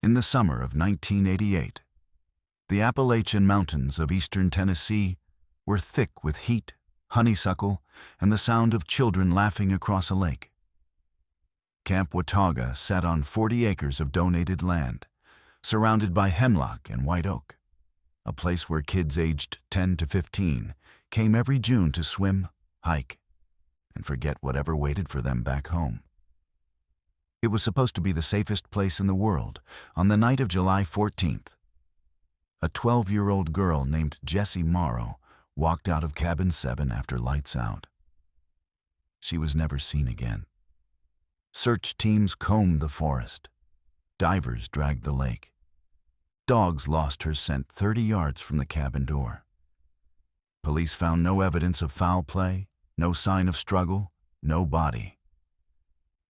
In the summer of 1988, the Appalachian Mountains of eastern Tennessee were thick with heat, honeysuckle, and the sound of children laughing across a lake. Camp Watauga sat on 40 acres of donated land, surrounded by hemlock and white oak, a place where kids aged 10 to 15 came every June to swim, hike, and forget whatever waited for them back home. It was supposed to be the safest place in the world. On the night of July 14th, a 12-year-old girl named Jessie Morrow walked out of Cabin 7 after lights out. She was never seen again. Search teams combed the forest. Divers dragged the lake. Dogs lost her scent 30 yards from the cabin door. Police found no evidence of foul play, no sign of struggle, no body.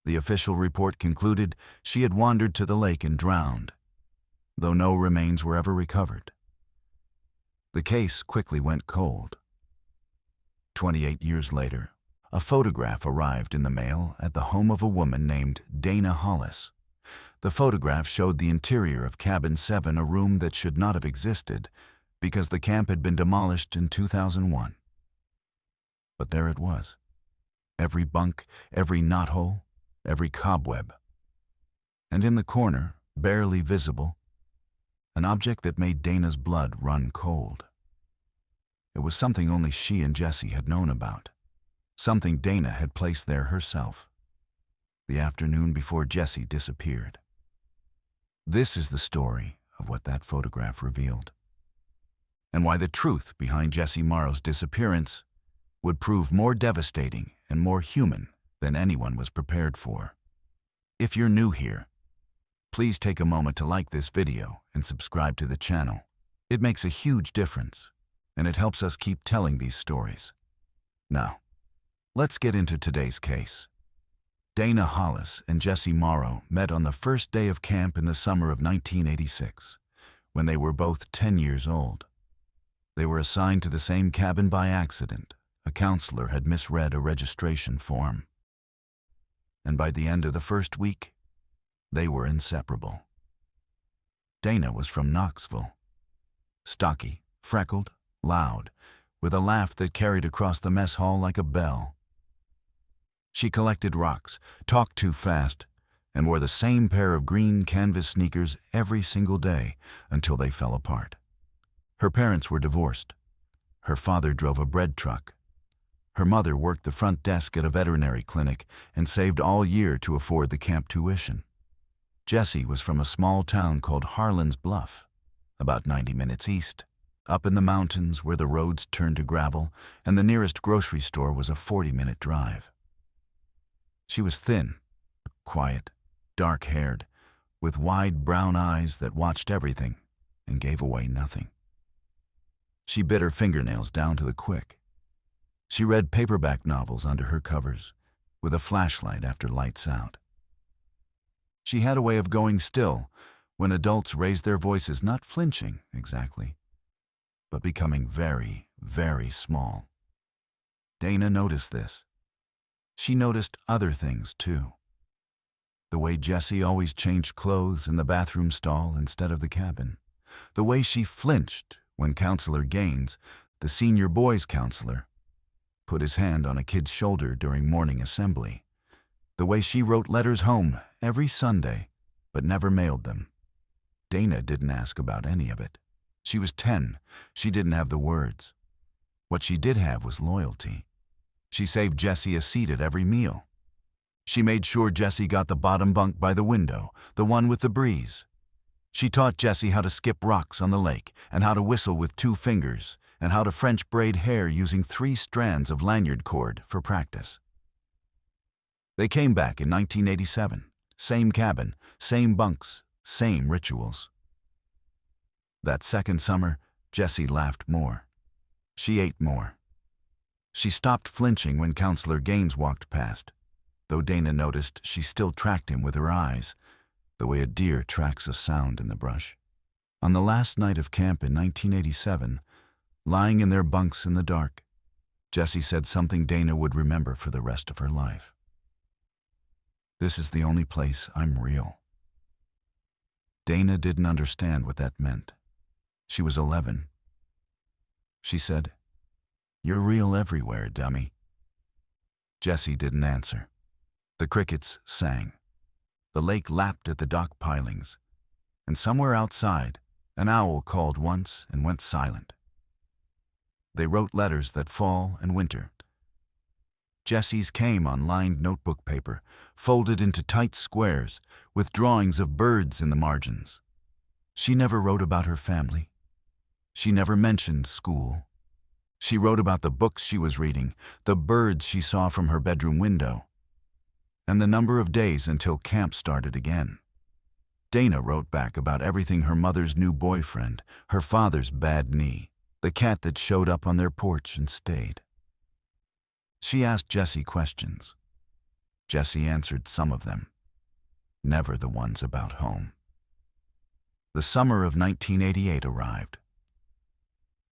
The official report concluded she had wandered to the lake and drowned, though no remains were ever recovered. The case quickly went cold. 28 years later, a photograph arrived in the mail at the home of a woman named Dana Hollis. The photograph showed the interior of Cabin 7, a room that should not have existed because the camp had been demolished in 2001. But there it was. Every bunk, every knothole, every cobweb. And in the corner, barely visible, an object that made Dana's blood run cold. It was something only she and Jessie had known about, something Dana had placed there herself, the afternoon before Jessie disappeared. This is the story of what that photograph revealed, and why the truth behind Jessie Morrow's disappearance would prove more devastating and more human than anyone was prepared for. If you're new here, please take a moment to like this video and subscribe to the channel. It makes a huge difference, and it helps us keep telling these stories. Now, let's get into today's case. Dana Hollis and Jessie Morrow met on the first day of camp in the summer of 1986, when they were both 10 years old. They were assigned to the same cabin by accident. A counselor had misread a registration form. And by the end of the first week, they were inseparable. Dana was from Knoxville. Stocky, freckled, loud, with a laugh that carried across the mess hall like a bell. She collected rocks, talked too fast, and wore the same pair of green canvas sneakers every single day until they fell apart. Her parents were divorced. Her father drove a bread truck. Her mother worked the front desk at a veterinary clinic and saved all year to afford the camp tuition. Jessie was from a small town called Harlan's Bluff, about 90 minutes east, up in the mountains where the roads turned to gravel and the nearest grocery store was a 40-minute drive. She was thin, quiet, dark-haired, with wide brown eyes that watched everything and gave away nothing. She bit her fingernails down to the quick. She read paperback novels under her covers, with a flashlight after lights out. She had a way of going still when adults raised their voices, not flinching exactly, but becoming very, very small. Dana noticed this. She noticed other things too. The way Jessie always changed clothes in the bathroom stall instead of the cabin. The way she flinched when Counselor Gaines, the senior boys counselor, put his hand on a kid's shoulder during morning assembly. The way she wrote letters home every Sunday, but never mailed them. Dana didn't ask about any of it. She was 10. She didn't have the words. What she did have was loyalty. She saved Jessie a seat at every meal. She made sure Jessie got the bottom bunk by the window, the one with the breeze. She taught Jessie how to skip rocks on the lake and how to whistle with 2 fingers and how to French braid hair using 3 strands of lanyard cord for practice. They came back in 1987. Same cabin, same bunks, same rituals. That second summer, Jessie laughed more. She ate more. She stopped flinching when Counselor Gaines walked past, though Dana noticed she still tracked him with her eyes, the way a deer tracks a sound in the brush. On the last night of camp in 1987, lying in their bunks in the dark, Jessie said something Dana would remember for the rest of her life. "This is the only place I'm real." Dana didn't understand what that meant. She was 11. She said, "You're real everywhere, dummy." Jessie didn't answer. The crickets sang. The lake lapped at the dock pilings. And somewhere outside, an owl called once and went silent. They wrote letters that fall and winter. Jessie's came on lined notebook paper, folded into tight squares, with drawings of birds in the margins. She never wrote about her family. She never mentioned school. She wrote about the books she was reading, the birds she saw from her bedroom window, and the number of days until camp started again. Dana wrote back about everything: her mother's new boyfriend, her father's bad knee, the cat that showed up on their porch and stayed. She asked Jessie questions. Jessie answered some of them, never the ones about home. The summer of 1988 arrived.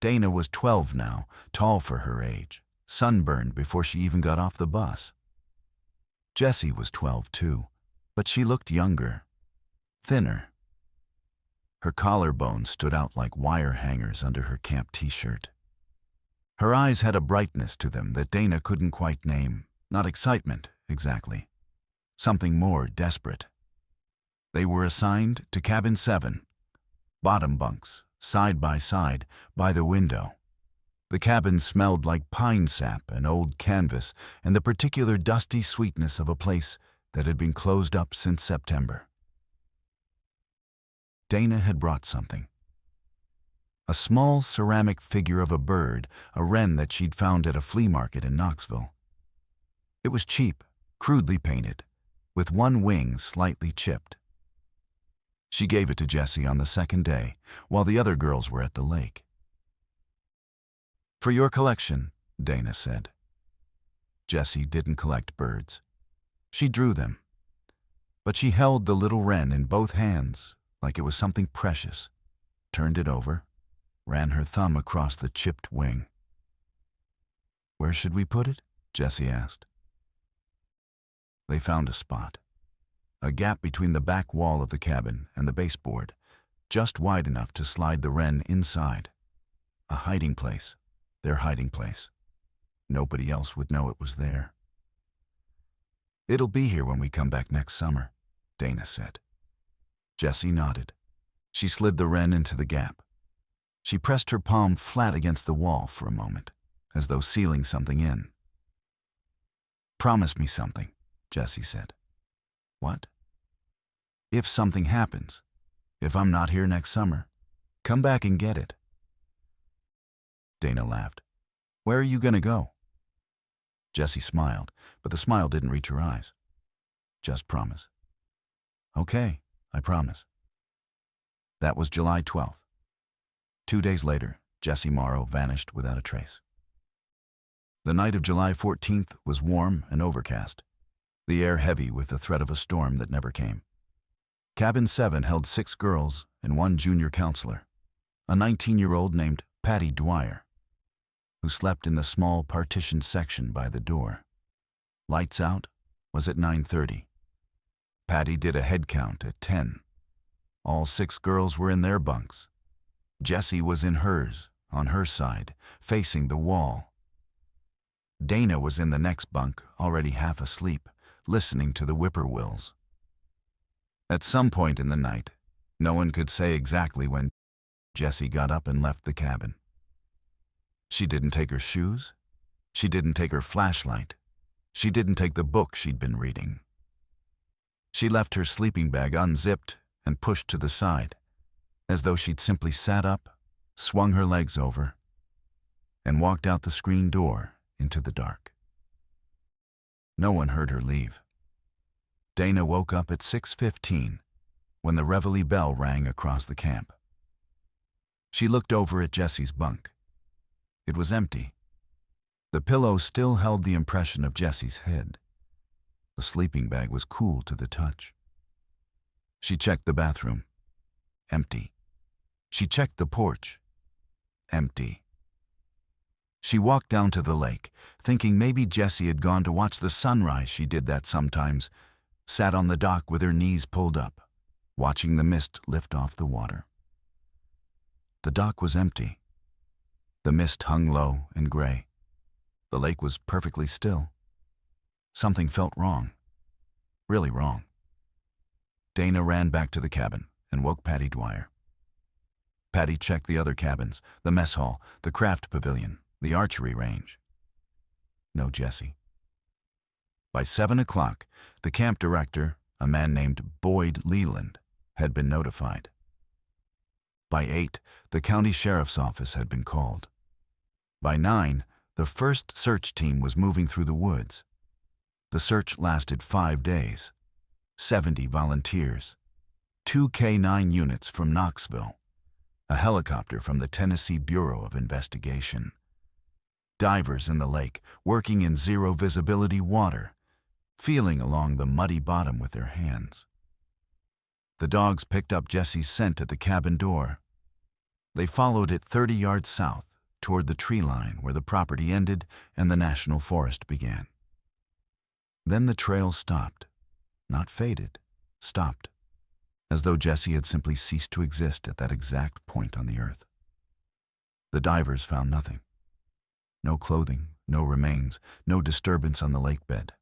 Dana was 12 now, tall for her age, sunburned before she even got off the bus. Jessie was 12 too, but she looked younger, thinner. Her collarbone stood out like wire hangers under her camp t-shirt. Her eyes had a brightness to them that Dana couldn't quite name, not excitement, exactly. Something more desperate. They were assigned to cabin 7, bottom bunks, side by side, by the window. The cabin smelled like pine sap and old canvas and the particular dusty sweetness of a place that had been closed up since September. Dana had brought something. A small ceramic figure of a bird, a wren that she'd found at a flea market in Knoxville. It was cheap, crudely painted, with one wing slightly chipped. She gave it to Jessie on the second day, while the other girls were at the lake. "For your collection," Dana said. Jessie didn't collect birds. She drew them. But she held the little wren in both hands like it was something precious, turned it over, ran her thumb across the chipped wing. "Where should we put it?" Jessie asked. They found a spot. A gap between the back wall of the cabin and the baseboard, just wide enough to slide the wren inside. A hiding place, their hiding place. Nobody else would know it was there. "It'll be here when we come back next summer," Dana said. Jessie nodded. She slid the wren into the gap. She pressed her palm flat against the wall for a moment, as though sealing something in. "Promise me something," Jessie said. "What?" "If something happens, if I'm not here next summer, come back and get it." Dana laughed. "Where are you going to go?" Jessie smiled, but the smile didn't reach her eyes. "Just promise." "Okay, I promise." That was July 12th. 2 days later, Jessie Morrow vanished without a trace. The night of July 14th was warm and overcast, the air heavy with the threat of a storm that never came. Cabin 7 held 6 girls and 1 junior counselor, a 19-year-old named Patty Dwyer, who slept in the small partitioned section by the door. Lights out was at 9:30. Patty did a head count at 10. All 6 girls were in their bunks. Jessie was in hers, on her side, facing the wall. Dana was in the next bunk, already half asleep, listening to the whippoorwills. At some point in the night, no one could say exactly when, Jessie got up and left the cabin. She didn't take her shoes. She didn't take her flashlight. She didn't take the book she'd been reading. She left her sleeping bag unzipped and pushed to the side, as though she'd simply sat up, swung her legs over, and walked out the screen door into the dark. No one heard her leave. Dana woke up at 6:15 when the reveille bell rang across the camp. She looked over at Jessie's bunk. It was empty. The pillow still held the impression of Jessie's head. The sleeping bag was cool to the touch. She checked the bathroom. Empty. She checked the porch. Empty. She walked down to the lake, thinking maybe Jessie had gone to watch the sunrise. She did that sometimes, sat on the dock with her knees pulled up, watching the mist lift off the water. The dock was empty. The mist hung low and gray. The lake was perfectly still. Something felt wrong. Really wrong. Dana ran back to the cabin and woke Patty Dwyer. Patty checked the other cabins, the mess hall, the craft pavilion, the archery range. No Jesse. By 7 o'clock, the camp director, a man named Boyd Leland, had been notified. By 8, the county sheriff's office had been called. By 9, the first search team was moving through the woods. The search lasted 5 days. 70 volunteers, 2 K-9 units from Knoxville, a helicopter from the Tennessee Bureau of Investigation. Divers in the lake, working in zero-visibility water, feeling along the muddy bottom with their hands. The dogs picked up Jesse's scent at the cabin door. They followed it 30 yards south, toward the tree line where the property ended and the national forest began. Then the trail stopped. Not faded, stopped, as though Jesse had simply ceased to exist at that exact point on the earth. The divers found nothing. No clothing, no remains, no disturbance on the lake bed.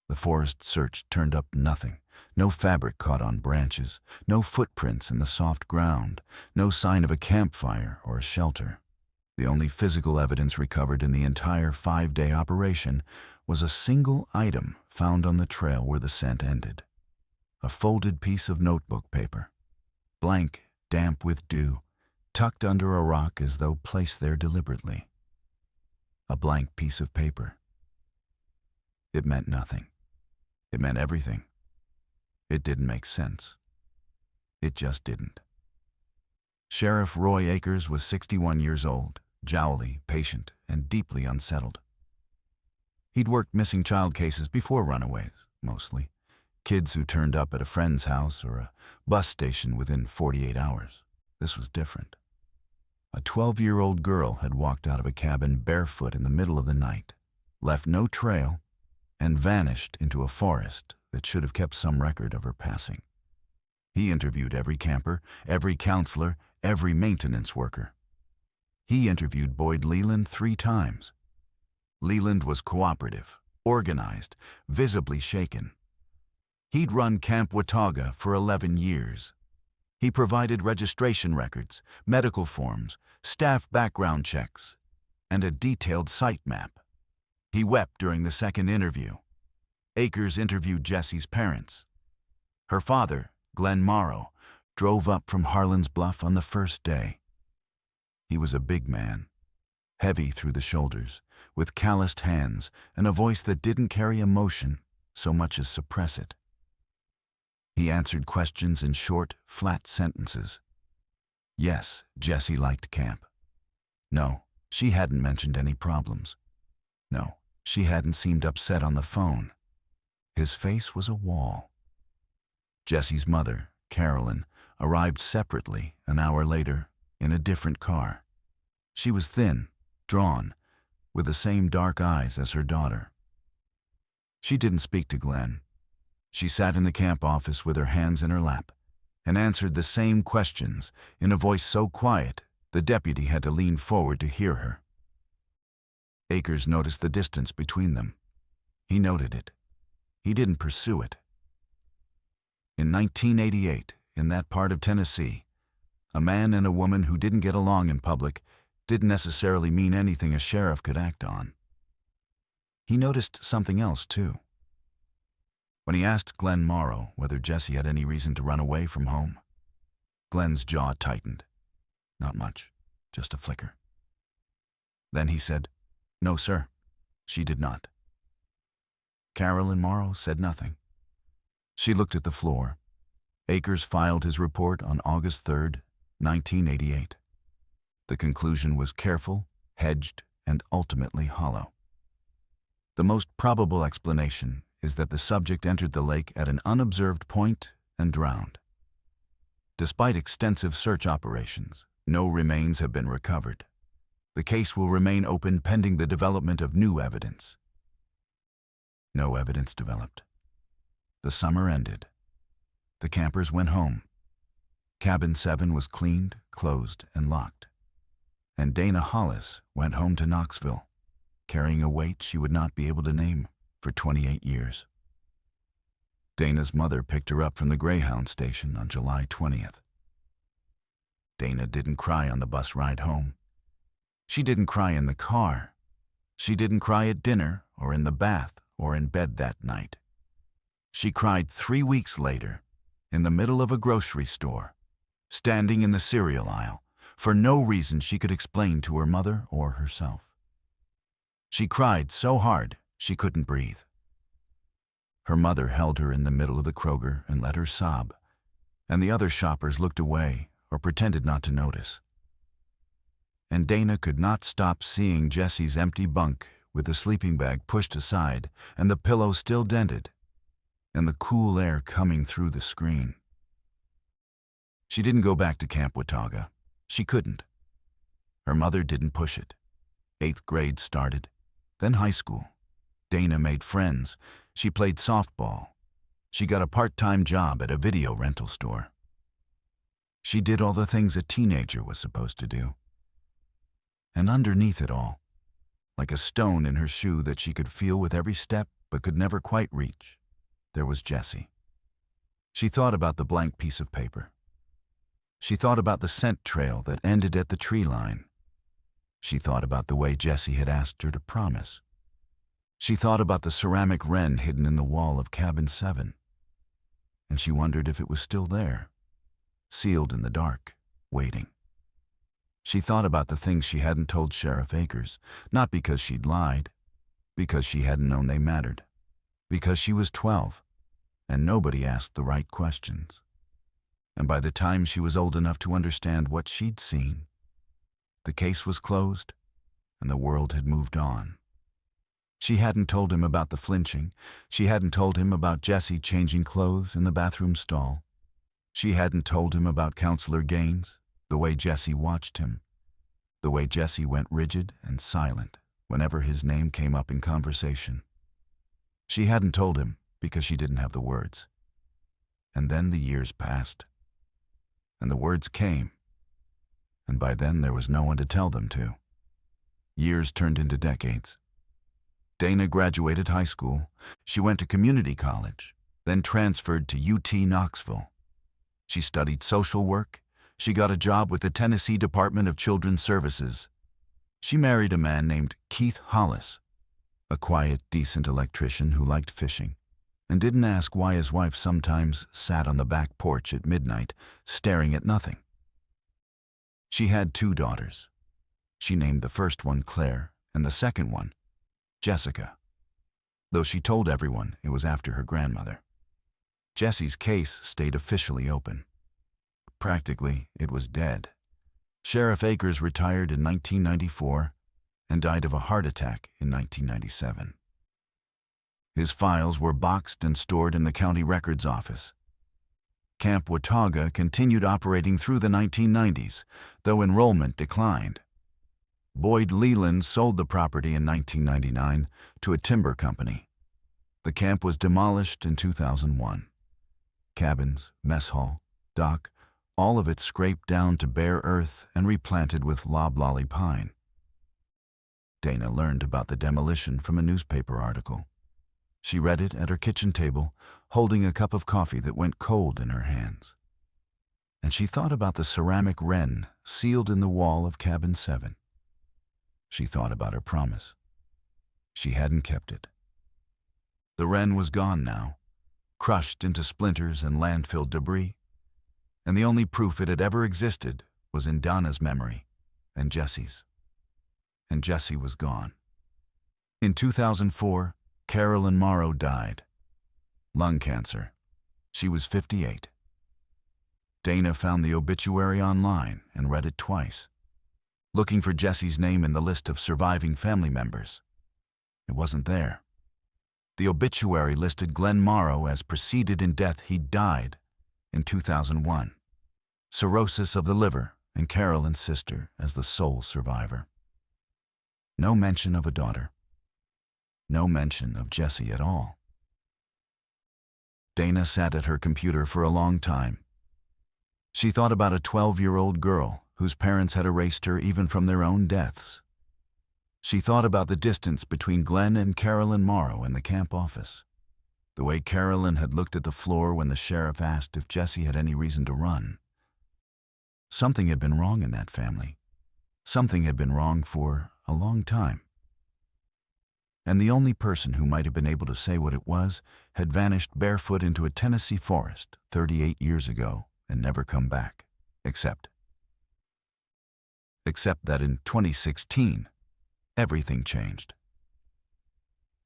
The forest search turned up nothing, no fabric caught on branches, no footprints in the soft ground, no sign of a campfire or a shelter. The only physical evidence recovered in the entire 5-day operation was a single item found on the trail where the scent ended. A folded piece of notebook paper, blank, damp with dew, tucked under a rock as though placed there deliberately. A blank piece of paper. It meant nothing. It meant everything. It didn't make sense. It just didn't. Sheriff Roy Akers was 61 years old, jowly, patient, and deeply unsettled. He'd worked missing child cases before runaways, mostly. Kids who turned up at a friend's house or a bus station within 48 hours. This was different. A 12-year-old girl had walked out of a cabin barefoot in the middle of the night, left no trail, and vanished into a forest that should have kept some record of her passing. He interviewed every camper, every counselor, every maintenance worker. He interviewed Boyd Leland 3 times. Leland was cooperative, organized, visibly shaken. He'd run Camp Watauga for 11 years. He provided registration records, medical forms, staff background checks, and a detailed site map. He wept during the second interview. Akers interviewed Jesse's parents. Her father, Glenn Morrow, drove up from Harlan's Bluff on the first day. He was a big man, heavy through the shoulders, with calloused hands and a voice that didn't carry emotion so much as suppress it. He answered questions in short, flat sentences. Yes, Jesse liked camp. No, she hadn't mentioned any problems. No, she hadn't seemed upset on the phone. His face was a wall. Jesse's mother, Carolyn, arrived separately an hour later in a different car. She was thin, drawn, with the same dark eyes as her daughter. She didn't speak to Glenn. She sat in the camp office with her hands in her lap and answered the same questions in a voice so quiet the deputy had to lean forward to hear her. Akers noticed the distance between them. He noted it. He didn't pursue it. In 1988, in that part of Tennessee, a man and a woman who didn't get along in public didn't necessarily mean anything a sheriff could act on. He noticed something else, too. When he asked Glenn Morrow whether Jesse had any reason to run away from home, Glenn's jaw tightened. Not much, just a flicker. Then he said, "No, sir, she did not." Carolyn Morrow said nothing. She looked at the floor. Akers filed his report on August 3rd, 1988. The conclusion was careful, hedged, and ultimately hollow. The most probable explanation is that the subject entered the lake at an unobserved point and drowned. Despite extensive search operations, no remains have been recovered. The case will remain open pending the development of new evidence. No evidence developed. The summer ended. The campers went home. Cabin 7 was cleaned, closed, and locked. And Dana Hollis went home to Knoxville, carrying a weight she would not be able to name for 28 years. Dana's mother picked her up from the Greyhound station on July 20th. Dana didn't cry on the bus ride home. She didn't cry in the car. She didn't cry at dinner or in the bath or in bed that night. She cried 3 weeks later, in the middle of a grocery store, standing in the cereal aisle, for no reason she could explain to her mother or herself. She cried so hard she couldn't breathe. Her mother held her in the middle of the Kroger and let her sob, and the other shoppers looked away or pretended not to notice. And Dana could not stop seeing Jesse's empty bunk with the sleeping bag pushed aside and the pillow still dented, and the cool air coming through the screen. She didn't go back to Camp Watauga. She couldn't. Her mother didn't push it. 8th grade started, then high school. Dana made friends. She played softball. She got a part-time job at a video rental store. She did all the things a teenager was supposed to do. And underneath it all, like a stone in her shoe that she could feel with every step but could never quite reach, there was Jesse. She thought about the blank piece of paper. She thought about the scent trail that ended at the tree line. She thought about the way Jesse had asked her to promise. She thought about the ceramic wren hidden in the wall of Cabin 7. And she wondered if it was still there, sealed in the dark, waiting. She thought about the things she hadn't told Sheriff Akers, not because she'd lied, because she hadn't known they mattered, because she was 12, and nobody asked the right questions. And by the time she was old enough to understand what she'd seen, the case was closed and the world had moved on. She hadn't told him about the flinching. She hadn't told him about Jesse changing clothes in the bathroom stall. She hadn't told him about Counselor Gaines, the way Jesse watched him, the way Jesse went rigid and silent whenever his name came up in conversation. She hadn't told him because she didn't have the words. And then the years passed. And the words came, and by then there was no one to tell them to. Years turned into decades. Dana graduated high school. She went to community college, then transferred to UT Knoxville. She studied social work. She got a job with the Tennessee Department of Children's Services. She married a man named Keith Hollis, a quiet, decent electrician who liked fishing, and didn't ask why his wife sometimes sat on the back porch at midnight, staring at nothing. She had 2 daughters. She named the first one Claire and the second one Jessica, though she told everyone it was after her grandmother. Jesse's case stayed officially open. Practically, it was dead. Sheriff Akers retired in 1994 and died of a heart attack in 1997. His files were boxed and stored in the county records office. Camp Watauga continued operating through the 1990s, though enrollment declined. Boyd Leland sold the property in 1999 to a timber company. The camp was demolished in 2001. Cabins, mess hall, dock, all of it scraped down to bare earth and replanted with loblolly pine. Dana learned about the demolition from a newspaper article. She read it at her kitchen table, holding a cup of coffee that went cold in her hands. And she thought about the ceramic wren sealed in the wall of Cabin 7. She thought about her promise. She hadn't kept it. The wren was gone now, crushed into splinters and landfill debris, and the only proof it had ever existed was in Donna's memory and Jesse's. And Jesse was gone. In 2004, Carolyn Morrow died. Lung cancer. She was 58. Dana found the obituary online and read it twice, looking for Jesse's name in the list of surviving family members. It wasn't there. The obituary listed Glenn Morrow as preceded in death. He died in 2001. Cirrhosis of the liver, and Carolyn's sister as the sole survivor. No mention of a daughter. No mention of Jesse at all. Dana sat at her computer for a long time. She thought about a 12-year-old girl whose parents had erased her even from their own deaths. She thought about the distance between Glenn and Carolyn Morrow in the camp office. The way Carolyn had looked at the floor when the sheriff asked if Jesse had any reason to run. Something had been wrong in that family. Something had been wrong for a long time. And the only person who might have been able to say what it was had vanished barefoot into a Tennessee forest 38 years ago and never come back, except that in 2016, everything changed.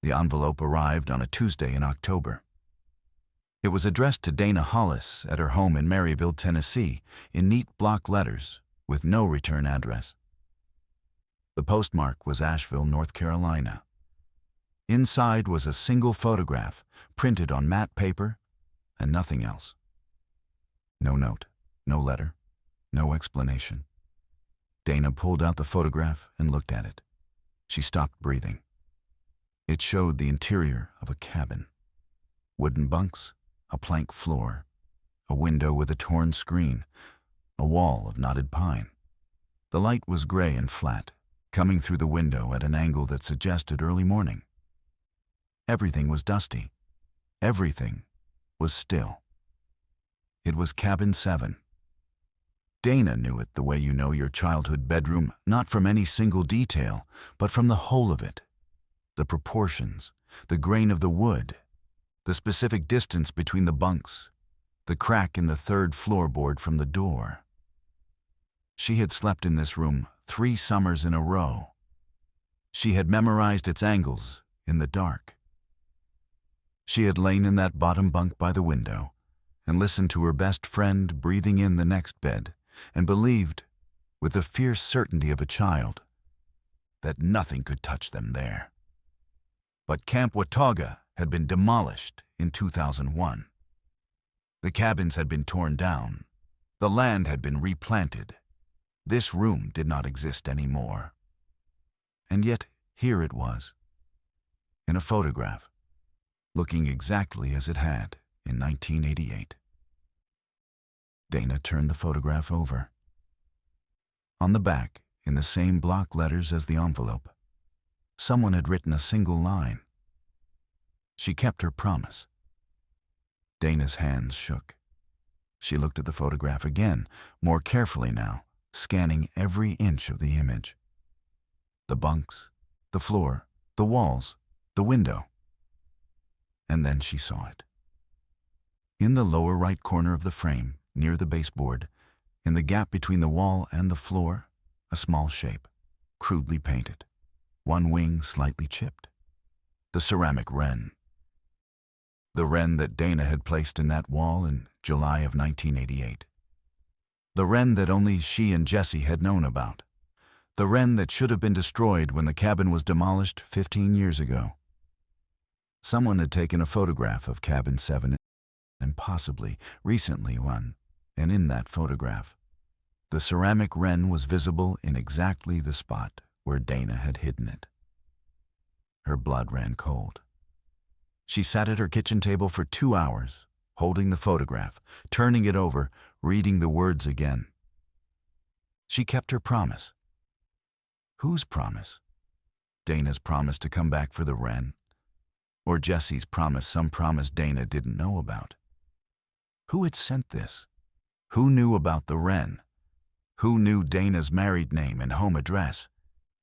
The envelope arrived on a Tuesday in October. It was addressed to Dana Hollis at her home in Maryville, Tennessee, in neat block letters with no return address. The postmark was Asheville, North Carolina. Inside was a single photograph, printed on matte paper, and nothing else. No note, no letter, no explanation. Dana pulled out the photograph and looked at it. She stopped breathing. It showed the interior of a cabin. Wooden bunks, a plank floor, a window with a torn screen, a wall of knotted pine. The light was gray and flat, coming through the window at an angle that suggested early morning. Everything was dusty. Everything was still. It was Cabin 7. Dana knew it the way you know your childhood bedroom, not from any single detail, but from the whole of it. The proportions, the grain of the wood, the specific distance between the bunks, the crack in the third floorboard from the door. She had slept in this room 3 summers in a row. She had memorized its angles in the dark. She had lain in that bottom bunk by the window and listened to her best friend breathing in the next bed and believed, with the fierce certainty of a child, that nothing could touch them there. But Camp Watauga had been demolished in 2001. The cabins had been torn down. The land had been replanted. This room did not exist anymore. And yet, here it was, in a photograph, looking exactly as it had in 1988. Dana turned the photograph over. On the back, in the same block letters as the envelope, someone had written a single line. She kept her promise. Dana's hands shook. She looked at the photograph again, more carefully now, scanning every inch of the image. The bunks, the floor, the walls, the window. And then she saw it. In the lower right corner of the frame, near the baseboard, in the gap between the wall and the floor, a small shape, crudely painted, one wing slightly chipped. The ceramic wren. The wren that Dana had placed in that wall in July of 1988. The wren that only she and Jesse had known about. The wren that should have been destroyed when the cabin was demolished 15 years ago. Someone had taken a photograph of Cabin 7 and possibly recently one, and in that photograph, the ceramic wren was visible in exactly the spot where Dana had hidden it. Her blood ran cold. She sat at her kitchen table for 2 hours, holding the photograph, turning it over, reading the words again. She kept her promise. Whose promise? Dana's promise to come back for the wren? Or Jesse's promise, some promise Dana didn't know about? Who had sent this? Who knew about the wren? Who knew Dana's married name and home address?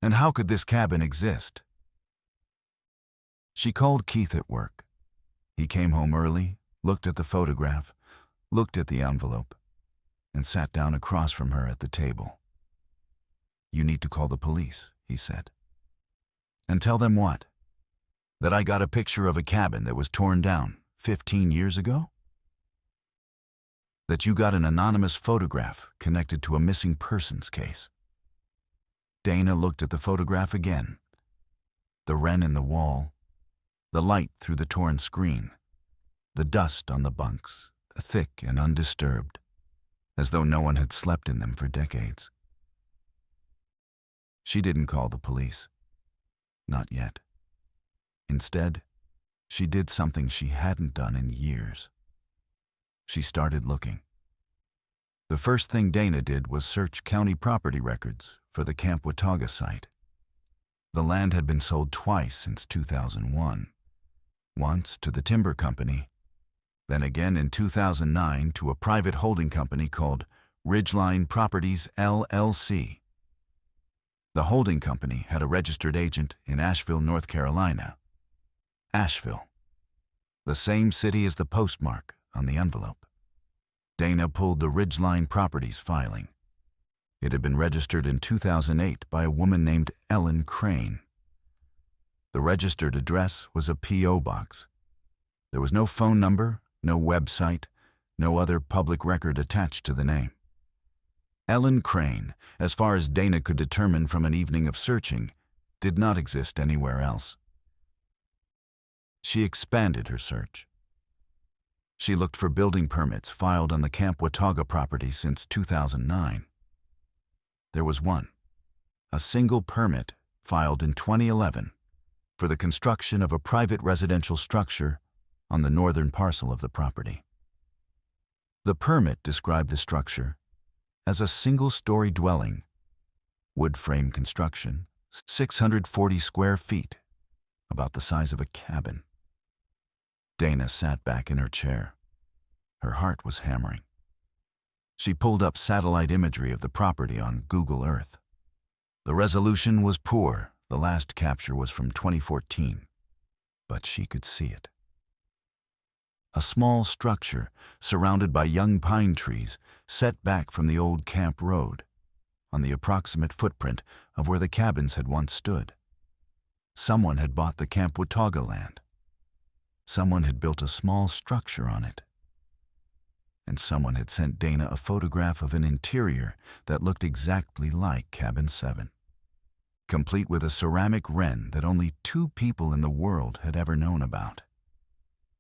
And how could this cabin exist? She called Keith at work. He came home early, looked at the photograph, looked at the envelope, and sat down across from her at the table. "You need to call the police," he said. "And tell them what? That I got a picture of a cabin that was torn down 15 years ago? That you got an anonymous photograph connected to a missing persons case?" Dana looked at the photograph again. The wren in the wall, the light through the torn screen, the dust on the bunks, thick and undisturbed, as though no one had slept in them for decades. She didn't call the police. Not yet. Instead, she did something she hadn't done in years. She started looking. The first thing Dana did was search county property records for the Camp Watauga site. The land had been sold twice since 2001. Once to the timber company, then again in 2009 to a private holding company called Ridgeline Properties, LLC. The holding company had a registered agent in Asheville, North Carolina. Asheville, the same city as the postmark on the envelope. Dana pulled the Ridgeline Properties filing. It had been registered in 2008 by a woman named Ellen Crane. The registered address was a P.O. box. There was no phone number, no website, no other public record attached to the name. Ellen Crane, as far as Dana could determine from an evening of searching, did not exist anywhere else. She expanded her search. She looked for building permits filed on the Camp Watauga property since 2009. There was one, a single permit filed in 2011 for the construction of a private residential structure on the northern parcel of the property. The permit described the structure as a single-story dwelling, wood frame construction, 640 square feet, about the size of a cabin. Dana sat back in her chair. Her heart was hammering. She pulled up satellite imagery of the property on Google Earth. The resolution was poor. The last capture was from 2014, but she could see it. A small structure surrounded by young pine trees set back from the old camp road, on the approximate footprint of where the cabins had once stood. Someone had bought the Camp Watauga land. Someone had built a small structure on it. And someone had sent Dana a photograph of an interior that looked exactly like Cabin 7, complete with a ceramic wren that only 2 people in the world had ever known about.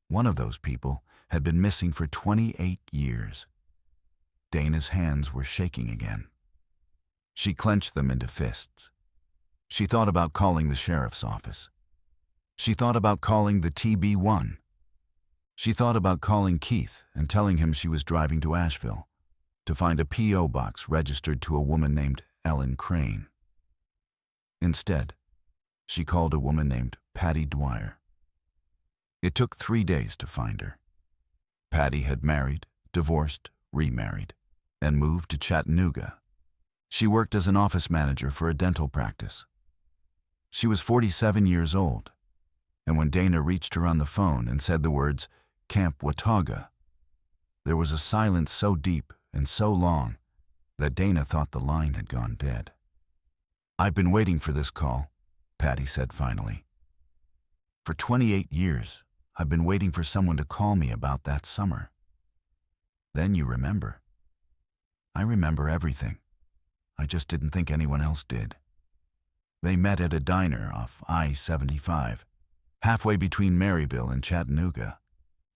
One of those people had been missing for 28 years. Dana's hands were shaking again. She clenched them into fists. She thought about calling the sheriff's office. She thought about calling the TB1. She thought about calling Keith and telling him she was driving to Asheville to find a P.O. box registered to a woman named Ellen Crane. Instead, she called a woman named Patty Dwyer. It took 3 days to find her. Patty had married, divorced, remarried, and moved to Chattanooga. She worked as an office manager for a dental practice. She was 47 years old, and when Dana reached her on the phone and said the words, Camp Watauga, there was a silence so deep and so long that Dana thought the line had gone dead. "I've been waiting for this call," Patty said finally. "For 28 years, I've been waiting for someone to call me about that summer." Then you remember. I remember everything. I just didn't think anyone else did. They met at a diner off I-75, halfway between Maryville and Chattanooga.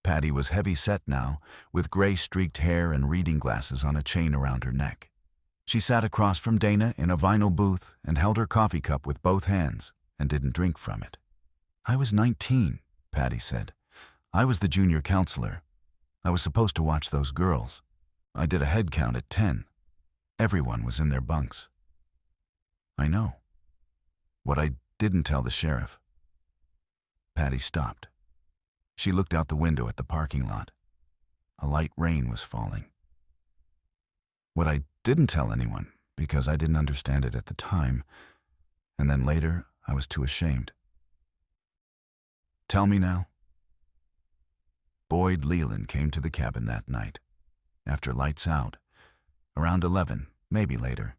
Patty was heavy-set now, with gray-streaked hair and reading glasses on a chain around her neck. She sat across from Dana in a vinyl booth and held her coffee cup with both hands and didn't drink from it. "I was 19, Patty said. "I was the junior counselor. I was supposed to watch those girls. I did a head count at 10. Everyone was in their bunks." "I know. What I didn't tell the sheriff." Patty stopped. She looked out the window at the parking lot. A light rain was falling. "What I didn't tell anyone, because I didn't understand it at the time, and then later I was too ashamed." "Tell me now." Boyd Leland came to the cabin that night, after lights out, around 11, maybe later.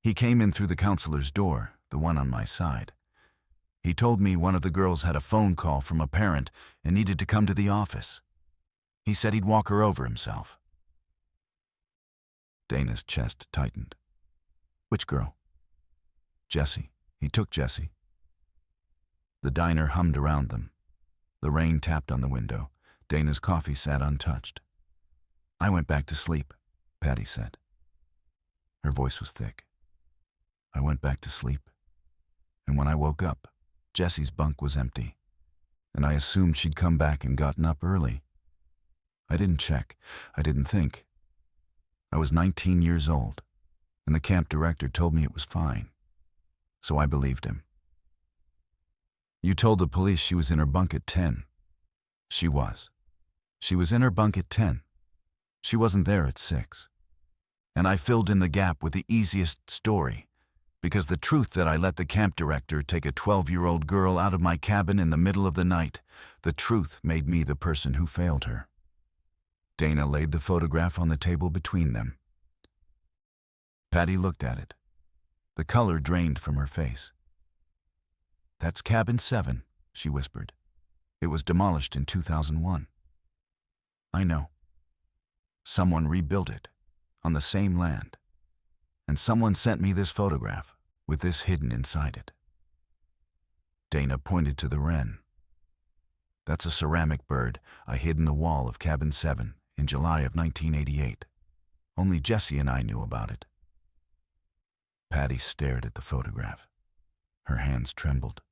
He came in through the counselor's door, the one on my side. He told me one of the girls had a phone call from a parent and needed to come to the office. He said he'd walk her over himself. Dana's chest tightened. "Which girl?" "Jessie. He took Jessie." The diner hummed around them. The rain tapped on the window. Dana's coffee sat untouched. "I went back to sleep," Patty said. Her voice was thick. "I went back to sleep, and when I woke up, Jessie's bunk was empty, and I assumed she'd come back and gotten up early. I didn't check. I didn't think. I was 19 years old, and the camp director told me it was fine. So I believed him. You told the police she was in her bunk at 10. She was. She was in her bunk at 10. She wasn't there at 6. And I filled in the gap with the easiest story, because the truth that I let the camp director take a 12-year-old girl out of my cabin in the middle of the night, the truth made me the person who failed her. Dana laid the photograph on the table between them. Patty looked at it. The color drained from her face. "That's cabin 7, she whispered. "It was demolished in 2001. "I know. Someone rebuilt it, on the same land. And someone sent me this photograph, with this hidden inside it." Dana pointed to the wren. "That's a ceramic bird I hid in the wall of cabin 7 in July of 1988. Only Jessie and I knew about it." Patty stared at the photograph. Her hands trembled.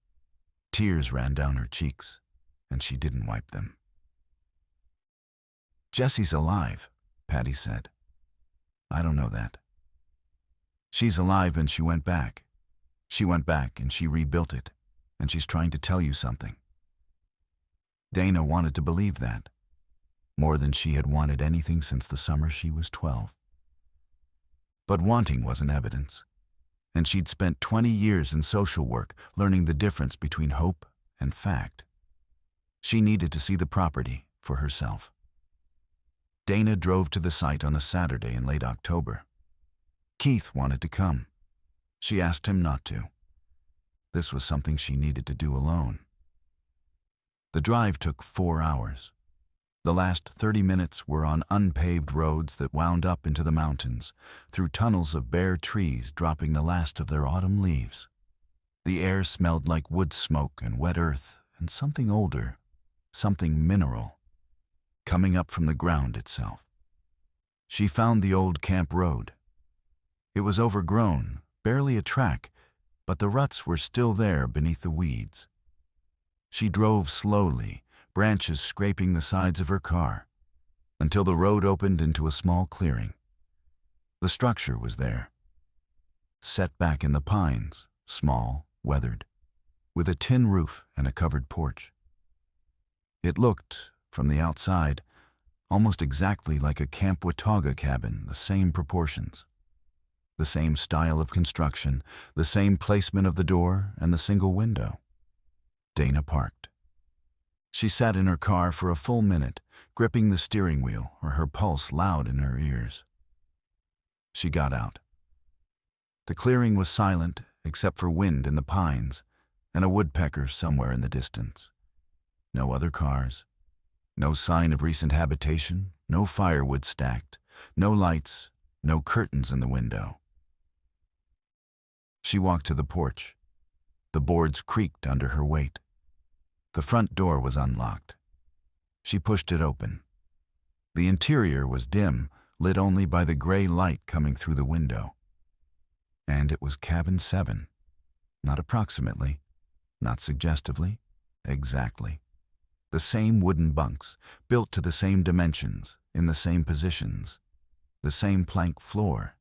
Tears ran down her cheeks, and she didn't wipe them. "Jessie's alive," Patty said. "I don't know that. She's alive and she went back. She went back and she rebuilt it, and she's trying to tell you something." Dana wanted to believe that, more than she had wanted anything since the summer she was 12. But wanting wasn't evidence, and she'd spent 20 years in social work learning the difference between hope and fact. She needed to see the property for herself. Dana drove to the site on a Saturday in late October. Keith wanted to come. She asked him not to. This was something she needed to do alone. The drive took 4 hours. The last 30 minutes were on unpaved roads that wound up into the mountains, through tunnels of bare trees dropping the last of their autumn leaves. The air smelled like wood smoke and wet earth and something older, something mineral, coming up from the ground itself. She found the old camp road. It was overgrown, barely a track, but the ruts were still there beneath the weeds. She drove slowly, branches scraping the sides of her car, until the road opened into a small clearing. The structure was there, set back in the pines, small, weathered, with a tin roof and a covered porch. It looked, from the outside, almost exactly like a Camp Watauga cabin, the same proportions. The same style of construction, the same placement of the door and the single window. Dana parked. She sat in her car for a full minute, gripping the steering wheel, or her pulse loud in her ears. She got out. The clearing was silent, except for wind in the pines and a woodpecker somewhere in the distance. No other cars. No sign of recent habitation, no firewood stacked, no lights, no curtains in the window. She walked to the porch. The boards creaked under her weight. The front door was unlocked. She pushed it open. The interior was dim, lit only by the gray light coming through the window. And it was cabin 7. Not approximately, not suggestively, exactly. The same wooden bunks, built to the same dimensions, in the same positions. The same plank floor,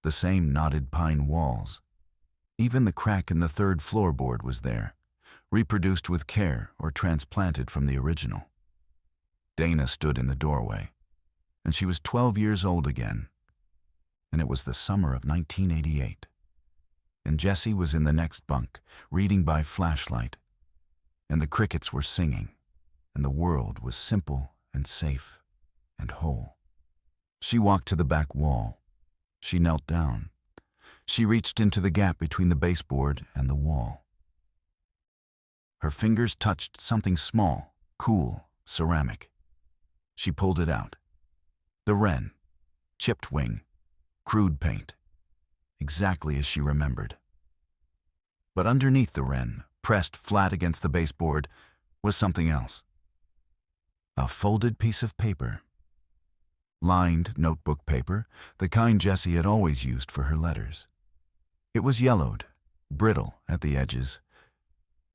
the same knotted pine walls. Even the crack in the 3rd floorboard was there, reproduced with care or transplanted from the original. Dana stood in the doorway, and she was 12 years old again. And it was the summer of 1988. And Jessie was in the next bunk, reading by flashlight. And the crickets were singing, and the world was simple and safe and whole. She walked to the back wall. She knelt down. She reached into the gap between the baseboard and the wall. Her fingers touched something small, cool, ceramic. She pulled it out. The wren, chipped wing, crude paint, exactly as she remembered. But underneath the wren, pressed flat against the baseboard, was something else. A folded piece of paper. Lined notebook paper, the kind Jessie had always used for her letters. It was yellowed, brittle at the edges,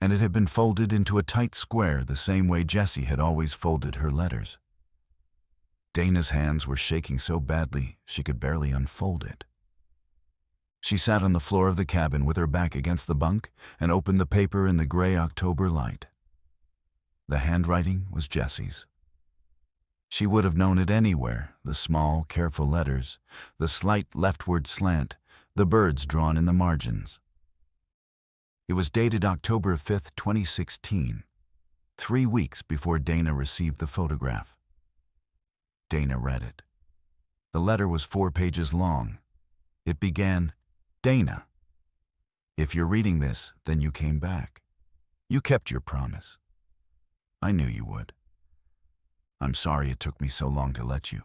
and it had been folded into a tight square the same way Jessie had always folded her letters. Dana's hands were shaking so badly she could barely unfold it. She sat on the floor of the cabin with her back against the bunk and opened the paper in the gray October light. The handwriting was Jessie's. She would have known it anywhere, the small, careful letters, the slight leftward slant, the birds drawn in the margins. It was dated October 5th, 2016, 3 weeks before Dana received the photograph. Dana read it. The letter was 4 pages long. It began, "Dana, if you're reading this, then you came back. You kept your promise. I knew you would. I'm sorry it took me so long to let you."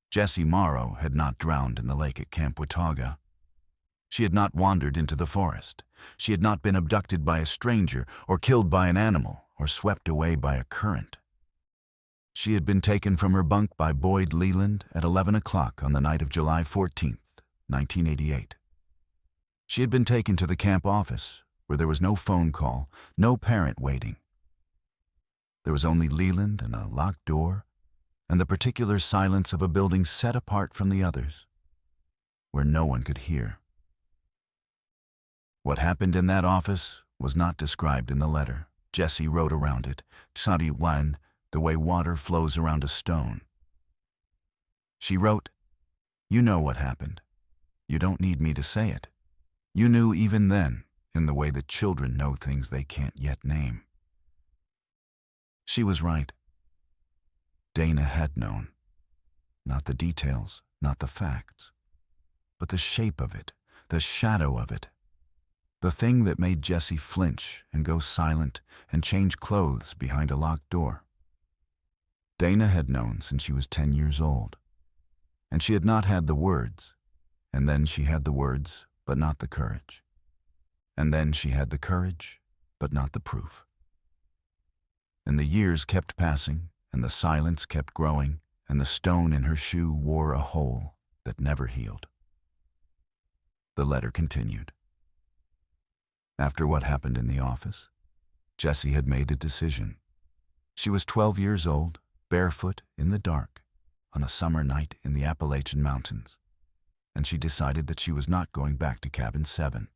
Jessie Morrow had not drowned in the lake at Camp Watauga. She had not wandered into the forest. She had not been abducted by a stranger or killed by an animal or swept away by a current. She had been taken from her bunk by Boyd Leland at 11 o'clock on the night of July 14th, 1988. She had been taken to the camp office, where there was no phone call, no parent waiting. There was only Leland and a locked door, and the particular silence of a building set apart from the others, where no one could hear. What happened in that office was not described in the letter. Jessie wrote around it, "Sadi wan," the way water flows around a stone. She wrote, "You know what happened. You don't need me to say it. You knew even then, in the way that children know things they can't yet name." She was right. Dana had known. Not the details, not the facts, but the shape of it, the shadow of it. The thing that made Jessie flinch and go silent and change clothes behind a locked door. Dana had known since she was 10 years old, and she had not had the words, and then she had the words, but not the courage. And then she had the courage, but not the proof. And the years kept passing, and the silence kept growing, and the stone in her shoe wore a hole that never healed. The letter continued. After what happened in the office, Jessie had made a decision. She was 12 years old, barefoot in the dark, on a summer night in the Appalachian Mountains, and she decided that she was not going back to Cabin 7,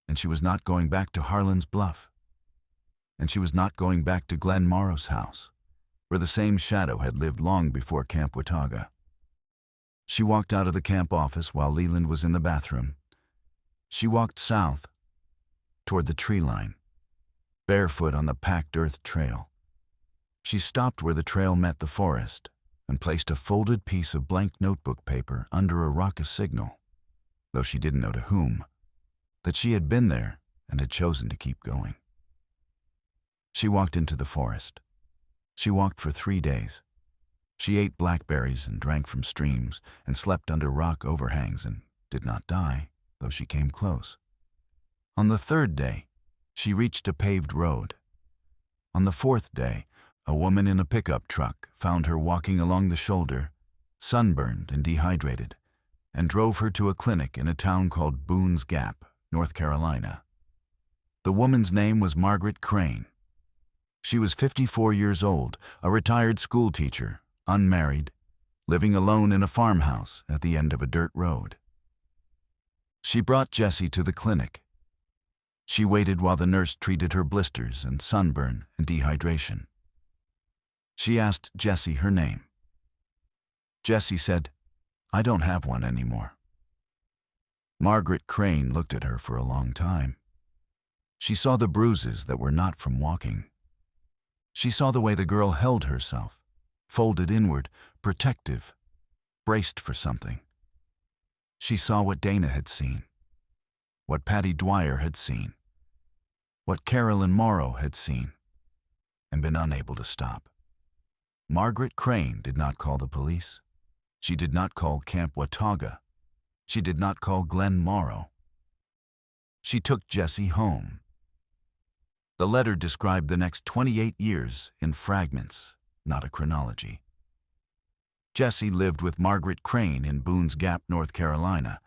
and she was not going back to Harlan's Bluff, and she was not going back to Glenn Morrow's house, where the same shadow had lived long before Camp Watauga. She walked out of the camp office while Leland was in the bathroom. She walked south, toward the tree line, barefoot on the packed earth trail. She stopped where the trail met the forest and placed a folded piece of blank notebook paper under a raucous signal, though she didn't know to whom, that she had been there and had chosen to keep going. She walked into the forest. She walked for 3 days. She ate blackberries and drank from streams and slept under rock overhangs and did not die, though she came close. On the 3rd day, she reached a paved road. On the 4th day, a woman in a pickup truck found her walking along the shoulder, sunburned and dehydrated, and drove her to a clinic in a town called Boone's Gap, North Carolina. The woman's name was Margaret Crane. She was 54 years old, a retired school teacher, unmarried, living alone in a farmhouse at the end of a dirt road. She brought Jessie to the clinic. She waited while the nurse treated her blisters and sunburn and dehydration. She asked Jessie her name. Jessie said, "I don't have one anymore." Margaret Crane looked at her for a long time. She saw the bruises that were not from walking. She saw the way the girl held herself, folded inward, protective, braced for something. She saw what Dana had seen, what Patty Dwyer had seen, what Carolyn Morrow had seen, and been unable to stop. Margaret Crane did not call the police. She did not call Camp Watauga. She did not call Glenn Morrow. She took Jessie home. The letter described the next 28 years in fragments, not a chronology. Jessie lived with Margaret Crane in Boone's Gap, North Carolina,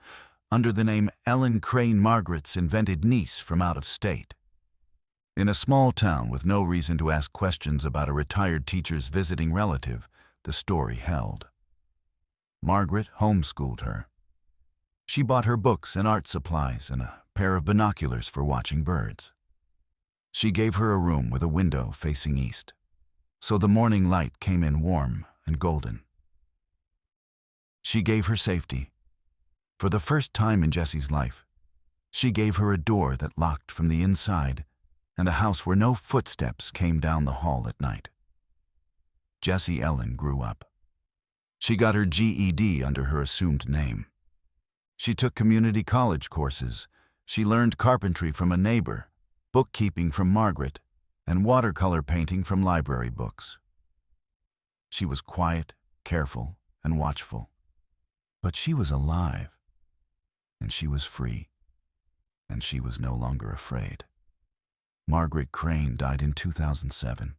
under the name Ellen Crane, Margaret's invented niece from out of state. In a small town with no reason to ask questions about a retired teacher's visiting relative, the story held. Margaret homeschooled her. She bought her books and art supplies and a pair of binoculars for watching birds. She gave her a room with a window facing east, so the morning light came in warm and golden. She gave her safety. For the first time in Jessie's life, she gave her a door that locked from the inside and a house where no footsteps came down the hall at night. Jessie Ellen grew up. She got her GED under her assumed name. She took community college courses. She learned carpentry from a neighbor, bookkeeping from Margaret, and watercolor painting from library books. She was quiet, careful, and watchful. But she was alive, and she was free, and she was no longer afraid. Margaret Crane died in 2007.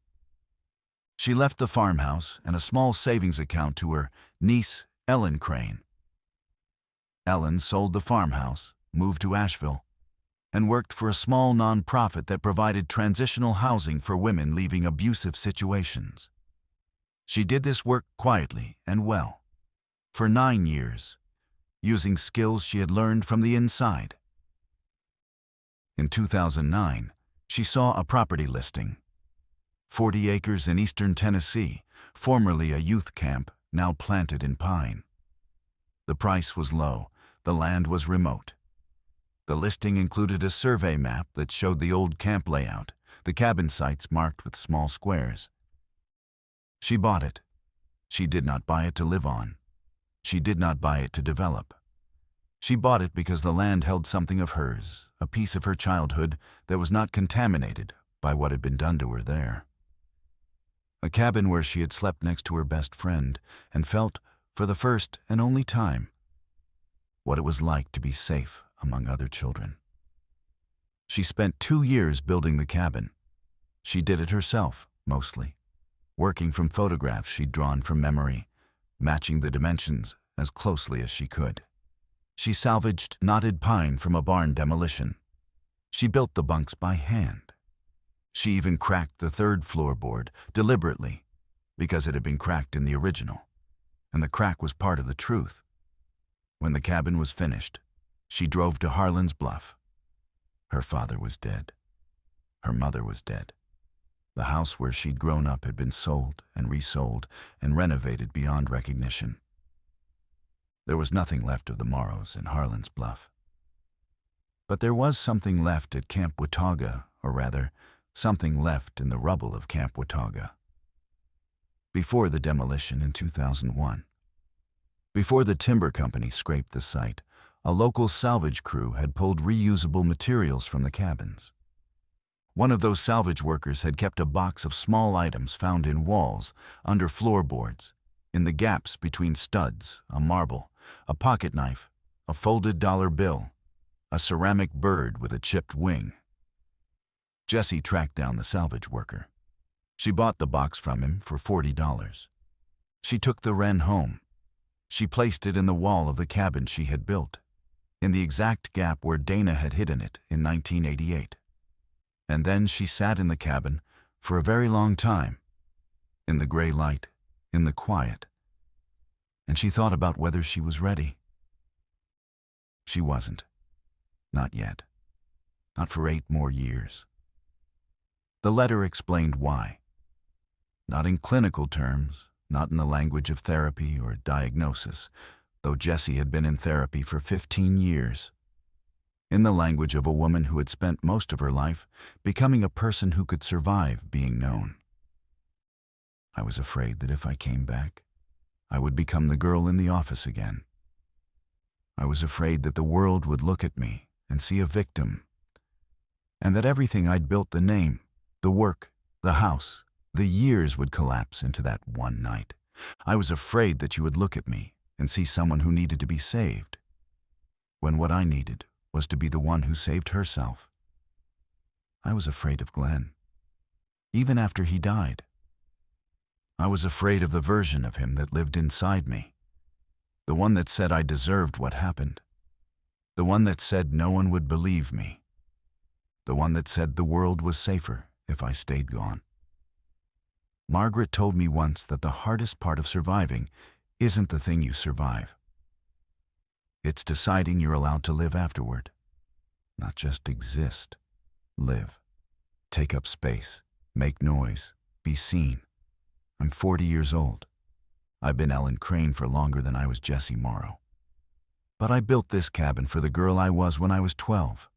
She left the farmhouse and a small savings account to her niece, Ellen Crane. Ellen sold the farmhouse, moved to Asheville, and worked for a small nonprofit that provided transitional housing for women leaving abusive situations. She did this work quietly and well, for 9 years, using skills she had learned from the inside. In 2009, she saw a property listing. 40 acres in eastern Tennessee, formerly a youth camp, now planted in pine. The price was low, the land was remote. The listing included a survey map that showed the old camp layout, the cabin sites marked with small squares. She bought it. She did not buy it to live on. She did not buy it to develop. She bought it because the land held something of hers, a piece of her childhood that was not contaminated by what had been done to her there. A cabin where she had slept next to her best friend and felt, for the first and only time, what it was like to be safe among other children. She spent 2 years building the cabin. She did it herself, mostly, working from photographs she'd drawn from memory, matching the dimensions as closely as she could. She salvaged knotted pine from a barn demolition. She built the bunks by hand. She even cracked the 3rd floorboard deliberately because it had been cracked in the original, and the crack was part of the truth. When the cabin was finished, she drove to Harlan's Bluff. Her father was dead. Her mother was dead. The house where she'd grown up had been sold and resold and renovated beyond recognition. There was nothing left of the Morrows in Harlan's Bluff. But there was something left at Camp Watauga, or rather, something left in the rubble of Camp Watauga. Before the demolition in 2001. Before the timber company scraped the site, a local salvage crew had pulled reusable materials from the cabins. One of those salvage workers had kept a box of small items found in walls, under floorboards, in the gaps between studs, a marble, a pocket knife, a folded dollar bill, a ceramic bird with a chipped wing. Jessie tracked down the salvage worker. She bought the box from him for $40. She took the wren home. She placed it in the wall of the cabin she had built, in the exact gap where Dana had hidden it in 1988. And then she sat in the cabin for a very long time, in the gray light, in the quiet, and she thought about whether she was ready. She wasn't. Not yet. Not for 8 more years. The letter explained why. Not in clinical terms, not in the language of therapy or diagnosis, though Jessie had been in therapy for 15 years. In the language of a woman who had spent most of her life becoming a person who could survive being known. I was afraid that if I came back, I would become the girl in the office again. I was afraid that the world would look at me and see a victim, and that everything I'd built, the name, the work, the house, the years would collapse into that one night. I was afraid that you would look at me and see someone who needed to be saved, when what I needed was to be the one who saved herself. I was afraid of Glenn, even after he died. I was afraid of the version of him that lived inside me, the one that said I deserved what happened, the one that said no one would believe me, the one that said the world was safer if I stayed gone. Margaret told me once that the hardest part of surviving isn't the thing you survive. It's deciding you're allowed to live afterward. Not just exist. Live. Take up space. Make noise. Be seen. I'm 40 years old. I've been Ellen Crane for longer than I was Jessie Morrow. But I built this cabin for the girl I was when I was 12.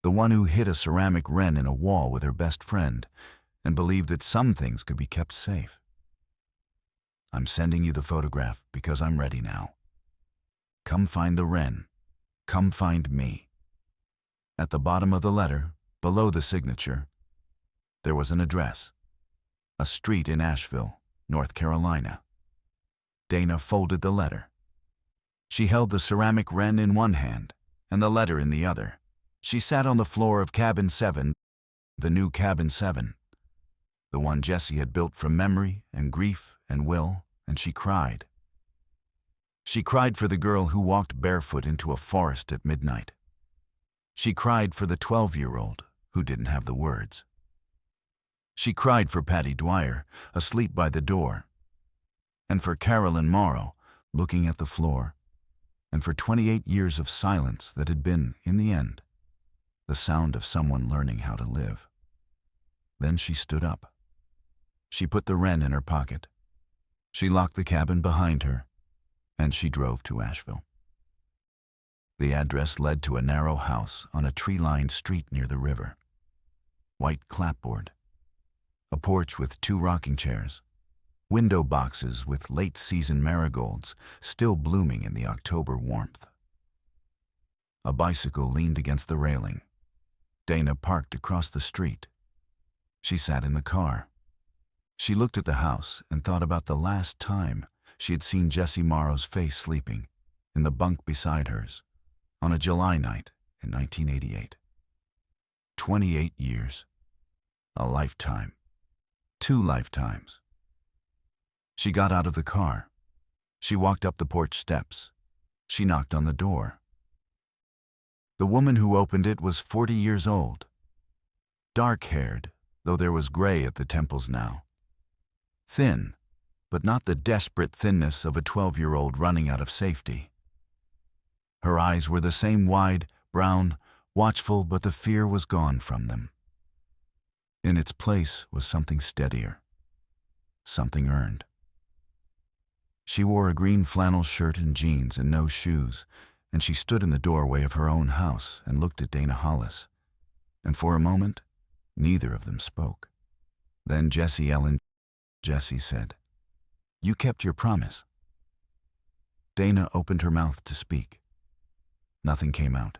The one who hid a ceramic wren in a wall with her best friend and believed that some things could be kept safe. I'm sending you the photograph because I'm ready now. Come find the wren. Come find me. At the bottom of the letter, below the signature, there was an address. A street in Asheville, North Carolina. Dana folded the letter. She held the ceramic wren in one hand and the letter in the other. She sat on the floor of Cabin 7, the new Cabin 7, the one Jessie had built from memory and grief and will, and she cried. She cried for the girl who walked barefoot into a forest at midnight. She cried for the 12-year-old who didn't have the words. She cried for Patty Dwyer, asleep by the door, and for Carolyn Morrow, looking at the floor, and for 28 years of silence that had been, in the end, the sound of someone learning how to live. Then she stood up. She put the wren in her pocket. She locked the cabin behind her, and she drove to Asheville. The address led to a narrow house on a tree-lined street near the river. White clapboard. A porch with 2 rocking chairs. Window boxes with late-season marigolds still blooming in the October warmth. A bicycle leaned against the railing. Dana parked across the street. She sat in the car. She looked at the house and thought about the last time she had seen Jessie Morrow's face sleeping in the bunk beside hers on a July night in 1988. 28 years. A lifetime. 2 lifetimes. She got out of the car. She walked up the porch steps. She knocked on the door. The woman who opened it was 40 years old. Dark-haired, though there was gray at the temples now. Thin, but not the desperate thinness of a 12-year-old running out of safety. Her eyes were the same wide, brown, watchful, but the fear was gone from them. In its place was something steadier, something earned. She wore a green flannel shirt and jeans and no shoes, and she stood in the doorway of her own house and looked at Dana Hollis. And for a moment, neither of them spoke. Then Jessie said, "You kept your promise." Dana opened her mouth to speak. Nothing came out.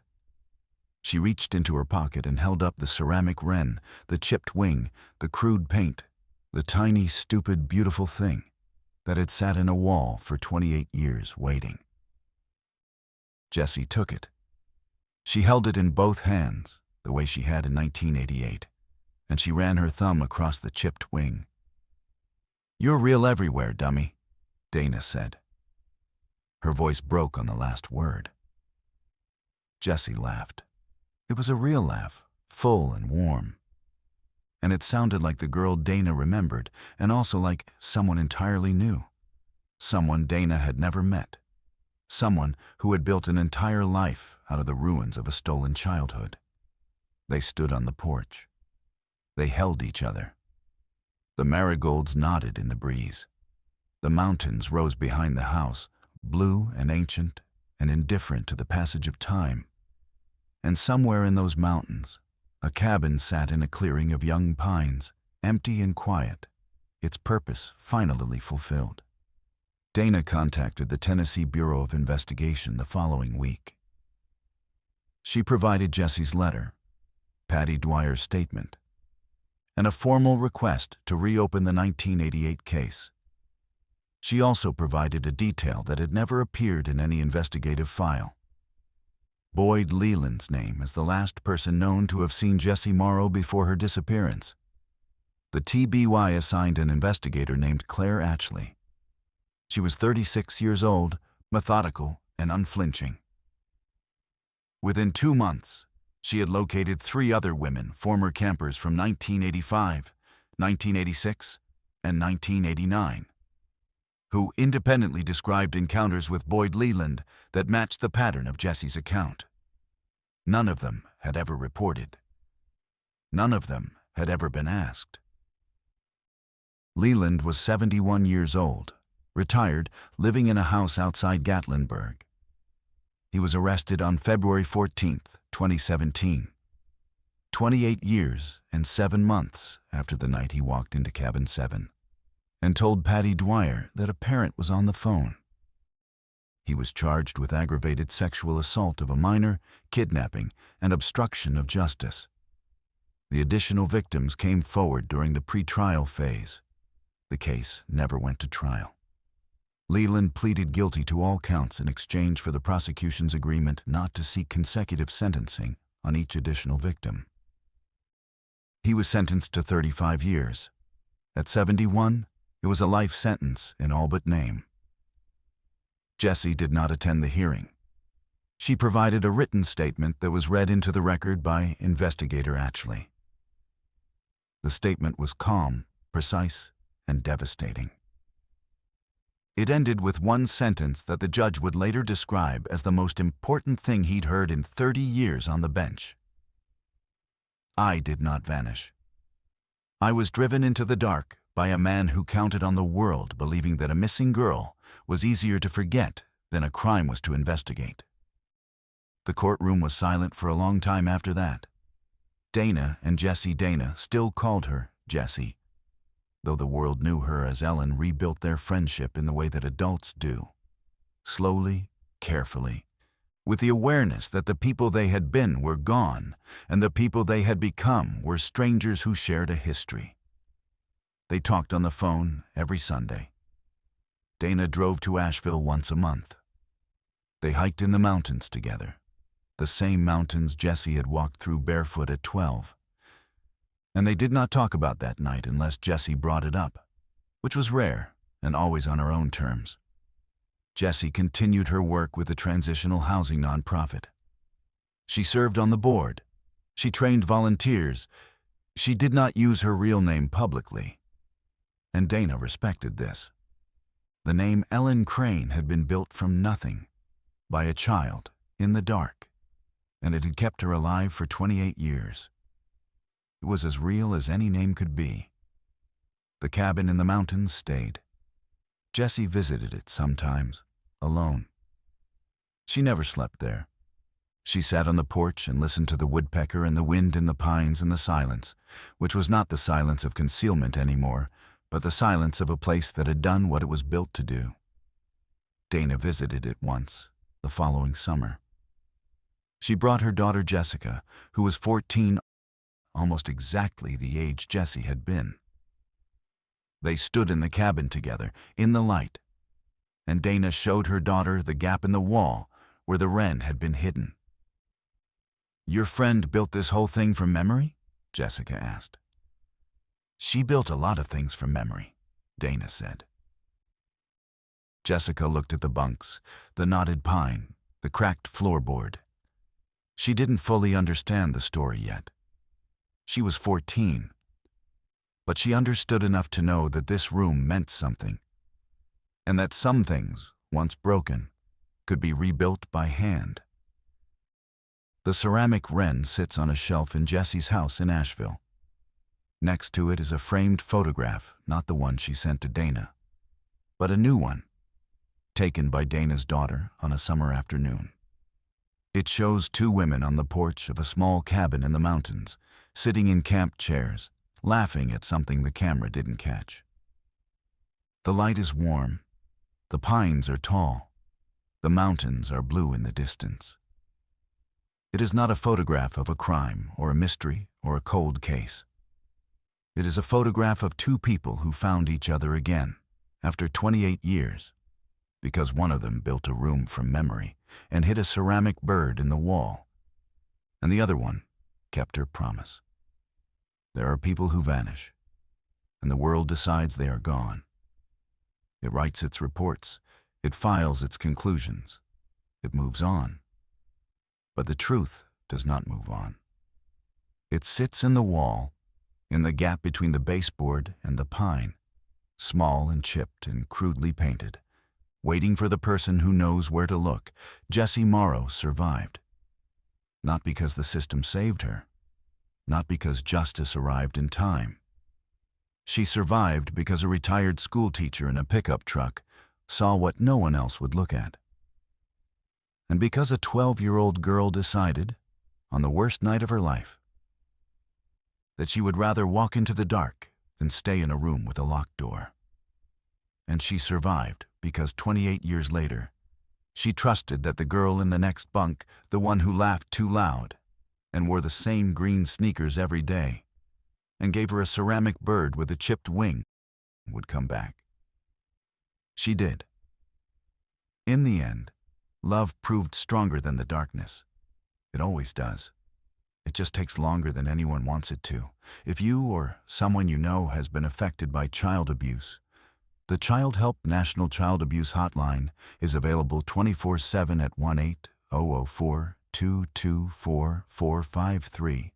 She reached into her pocket and held up the ceramic wren, the chipped wing, the crude paint, the tiny, stupid, beautiful thing that had sat in a wall for 28 years waiting. Jessie took it. She held it in both hands, the way she had in 1988, and she ran her thumb across the chipped wing. "You're real everywhere, dummy," Dana said. Her voice broke on the last word. Jessie laughed. It was a real laugh, full and warm. And it sounded like the girl Dana remembered, and also like someone entirely new. Someone Dana had never met. Someone who had built an entire life out of the ruins of a stolen childhood. They stood on the porch. They held each other. The marigolds nodded in the breeze. The mountains rose behind the house, blue and ancient and indifferent to the passage of time. And somewhere in those mountains, a cabin sat in a clearing of young pines, empty and quiet, its purpose finally fulfilled. Dana contacted the Tennessee Bureau of Investigation the following week. She provided Jessie's letter, Patty Dwyer's statement, and a formal request to reopen the 1988 case. She also provided a detail that had never appeared in any investigative file. Boyd Leland's name as the last person known to have seen Jessie Morrow before her disappearance. The TBY assigned an investigator named Claire Atchley. She was 36 years old, methodical, and unflinching. Within 2 months, she had located 3 other women, former campers from 1985, 1986, and 1989, who independently described encounters with Boyd Leland that matched the pattern of Jesse's account. None of them had ever reported. None of them had ever been asked. Leland was 71 years old, retired, living in a house outside Gatlinburg. He was arrested on February 14, 2017, 28 years and 7 months after the night he walked into Cabin 7 and told Patty Dwyer that a parent was on the phone. He was charged with aggravated sexual assault of a minor, kidnapping, and obstruction of justice. The additional victims came forward during the pre-trial phase. The case never went to trial. Leland pleaded guilty to all counts in exchange for the prosecution's agreement not to seek consecutive sentencing on each additional victim. He was sentenced to 35 years. At 71, it was a life sentence in all but name. Jessie did not attend the hearing. She provided a written statement that was read into the record by Investigator Atchley. The statement was calm, precise, and devastating. It ended with one sentence that the judge would later describe as the most important thing he'd heard in 30 years on the bench. I did not vanish. I was driven into the dark by a man who counted on the world believing that a missing girl was easier to forget than a crime was to investigate. The courtroom was silent for a long time after that. Dana and Jessie Dana still called her Jessie, though the world knew her as Ellen rebuilt their friendship in the way that adults do, slowly, carefully, with the awareness that the people they had been were gone and the people they had become were strangers who shared a history. They talked on the phone every Sunday. Dana drove to Asheville once a month. They hiked in the mountains together, the same mountains Jessie had walked through barefoot at 12. And they did not talk about that night unless Jessie brought it up, which was rare and always on her own terms. Jessie continued her work with the transitional housing nonprofit. She served on the board. She trained volunteers. She did not use her real name publicly. And Dana respected this. The name Ellen Crane had been built from nothing, by a child, in the dark, and it had kept her alive for 28 years. It was as real as any name could be. The cabin in the mountains stayed. Jessie visited it sometimes, alone. She never slept there. She sat on the porch and listened to the woodpecker and the wind in the pines and the silence, which was not the silence of concealment anymore, but the silence of a place that had done what it was built to do. Dana visited it once, the following summer. She brought her daughter Jessica, who was 14, almost exactly the age Jessie had been. They stood in the cabin together, in the light, and Dana showed her daughter the gap in the wall where the wren had been hidden. "Your friend built this whole thing from memory?" Jessica asked. "She built a lot of things from memory," Dana said. Jessica looked at the bunks, the knotted pine, the cracked floorboard. She didn't fully understand the story yet. She was 14, but she understood enough to know that this room meant something, and that some things, once broken, could be rebuilt by hand. The ceramic wren sits on a shelf in Jessie's house in Asheville. Next to it is a framed photograph, not the one she sent to Dana, but a new one, taken by Dana's daughter on a summer afternoon. It shows two women on the porch of a small cabin in the mountains, sitting in camp chairs, laughing at something the camera didn't catch. The light is warm. The pines are tall. The mountains are blue in the distance. It is not a photograph of a crime or a mystery or a cold case. It is a photograph of two people who found each other again after 28 years, because one of them built a room from memory and hid a ceramic bird in the wall, and the other one kept her promise. There are people who vanish, and the world decides they are gone. It writes its reports, it files its conclusions, it moves on. But the truth does not move on. It sits in the wall, in the gap between the baseboard and the pine, small and chipped and crudely painted. Waiting for the person who knows where to look, Jessie Morrow survived. Not because the system saved her, not because justice arrived in time. She survived because a retired schoolteacher in a pickup truck saw what no one else would look at. And because a 12-year-old girl decided, on the worst night of her life, that she would rather walk into the dark than stay in a room with a locked door. And she survived because 28 years later, she trusted that the girl in the next bunk, the one who laughed too loud and wore the same green sneakers every day, and gave her a ceramic bird with a chipped wing, would come back. She did. In the end, love proved stronger than the darkness. It always does. It just takes longer than anyone wants it to. If you or someone you know has been affected by child abuse, the Child Help National Child Abuse Hotline is available 24/7 at 1-800-422-4453.